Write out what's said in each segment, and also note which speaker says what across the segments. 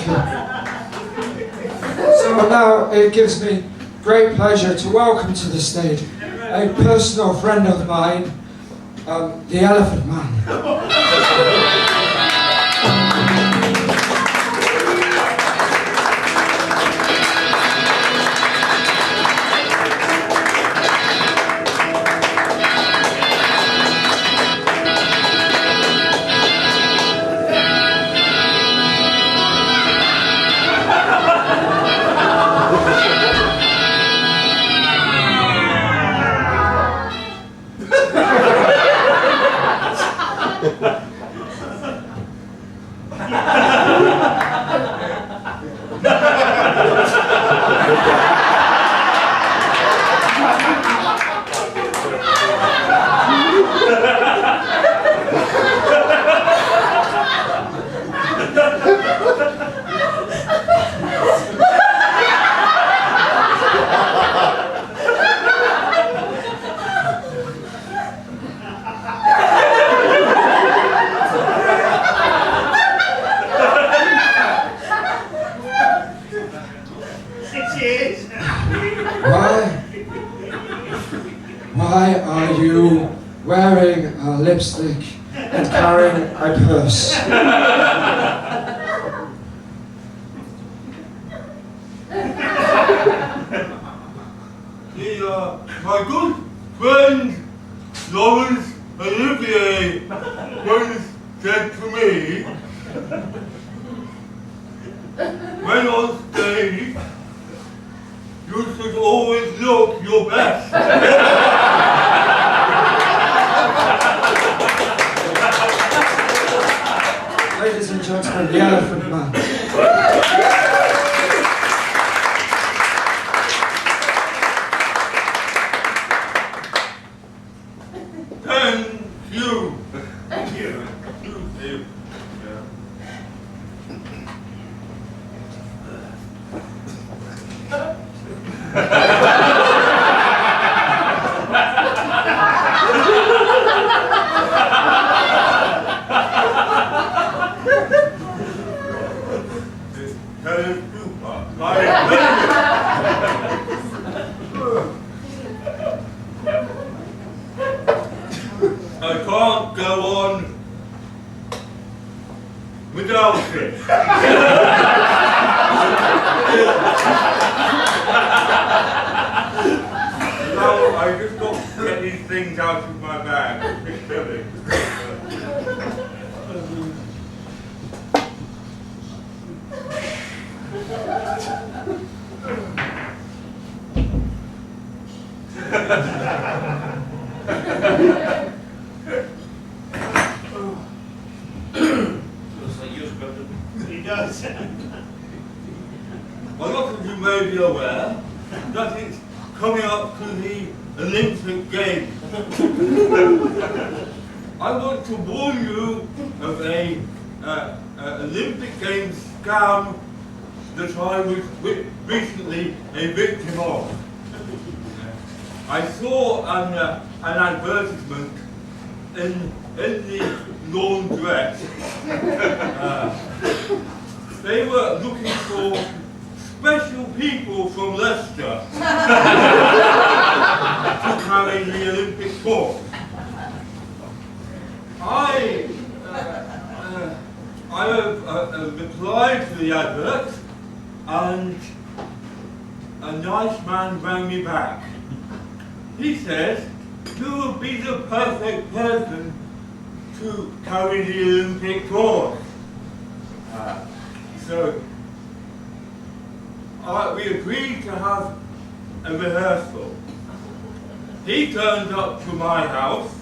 Speaker 1: So now it gives me great pleasure to welcome to the stage a personal friend of mine, the Elephant Man. Why are you wearing a lipstick and carrying a purse?
Speaker 2: My good friend Lawrence Olivier once said to me, when on stage, you should always look your best.
Speaker 1: Ladies and gentlemen, the Elephant Man.
Speaker 2: Thank you. I can't go on without it. Now I just got to get these things out of my bag.
Speaker 3: He does.
Speaker 2: A lot of you may be aware that it's coming up to the Olympic Games. I want to warn you of a Olympic Games scam that I was recently a victim of. I saw an advertisement in the laundrette. They were looking for special people from Leicester to carry the Olympic torch. I have replied to the advert, and a nice man rang me back. He says, you would be the perfect person to carry the Olympic torch. So we agreed to have a rehearsal. He turned up to my house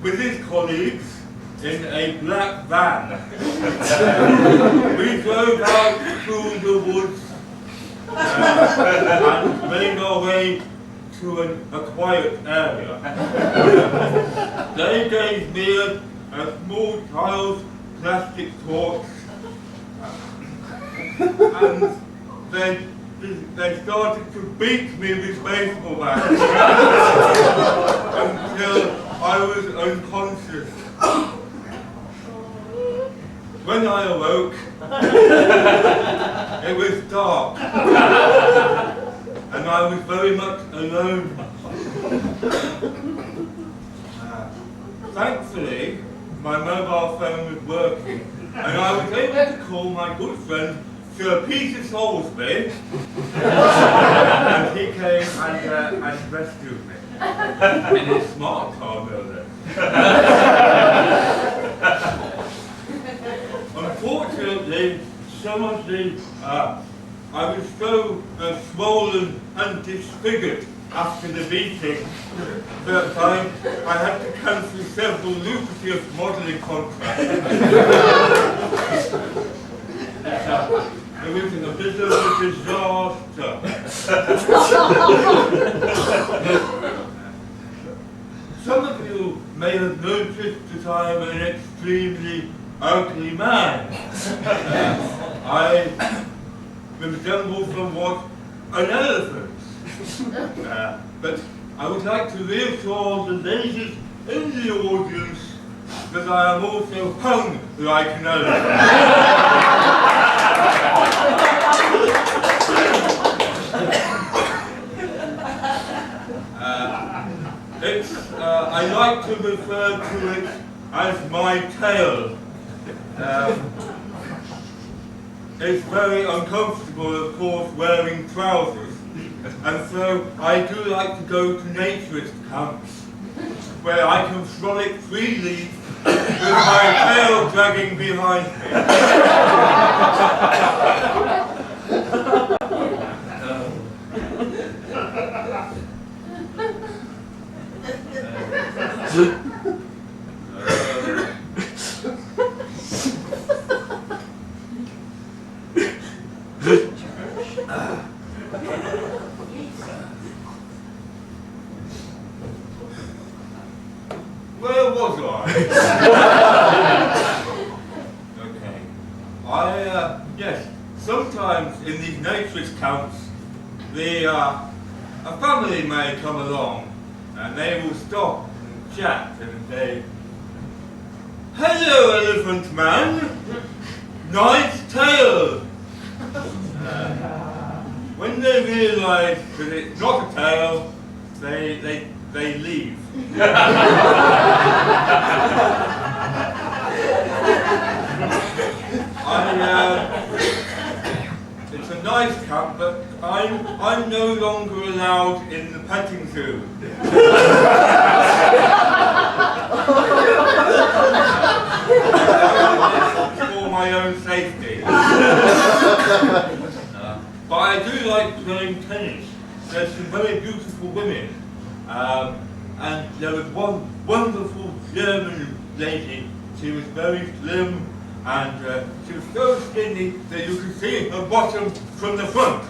Speaker 2: with his colleagues in a black van. We drove out through the woods and made our way to a quiet area. They gave me a small child's plastic torch, and they started to beat me with baseball bats until I was unconscious. when I awoke, it was dark, and I was very much alone. Thankfully, my mobile phone was working, and I was able to call my good friend Sir Peter Salisbury, and he came and rescued me in his smart car, no less. Unfortunately, I was so swollen and disfigured after the beating that I had to cancel several lucrative modelling contracts. It was a bit of a disaster. Some of you may have noticed that I am an extremely ugly man. I resemble somewhat an elephant. But I would like to reassure the ladies in the audience that I am also hung like an elephant. I like to refer to it as my tail. It's very uncomfortable, of course, wearing trousers, and so I do like to go to naturist camps, where I can frolic freely with my tail dragging behind me. Where was I? Okay. Yes, sometimes in these naturist camps, a family may come along and they will stop and chat and say, "Hello, elephant man, nice tail." When they realise that it's not a tail, they leave. It's a nice camp, but I'm no longer allowed in the petting zoo. For my own safety. But I do like playing tennis. There's some very beautiful women. And there was one wonderful German lady. She was very slim, and she was so skinny that you could see her bottom from the front.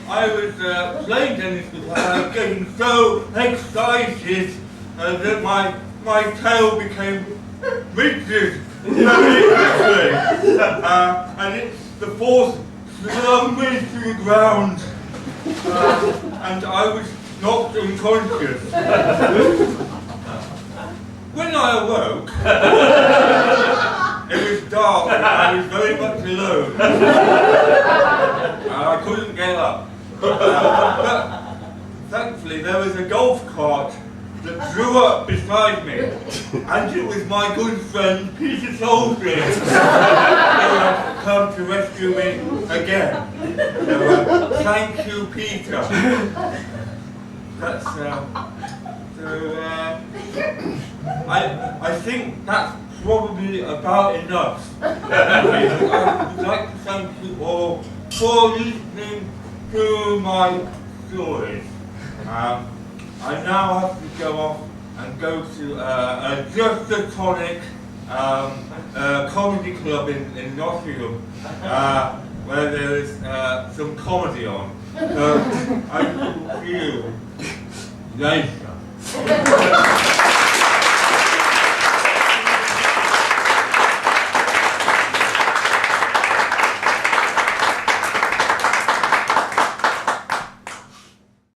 Speaker 2: I was playing tennis with her, getting so excited that my tail became rigid very quickly, and the force slung me to the ground, and I was knocked unconscious. When I awoke, it was dark and I was very much alone. I couldn't get up. But thankfully there was a golf cart that drew up beside me, and it was my good friend Peter Salisbury who had come to rescue me again. So, thank you, Peter. That's I think that's probably about enough. I would like to thank you all for listening to my stories. I now have to go off and go to Just a Tonic comedy club in Nottingham, where there is some comedy on. So I will see you later.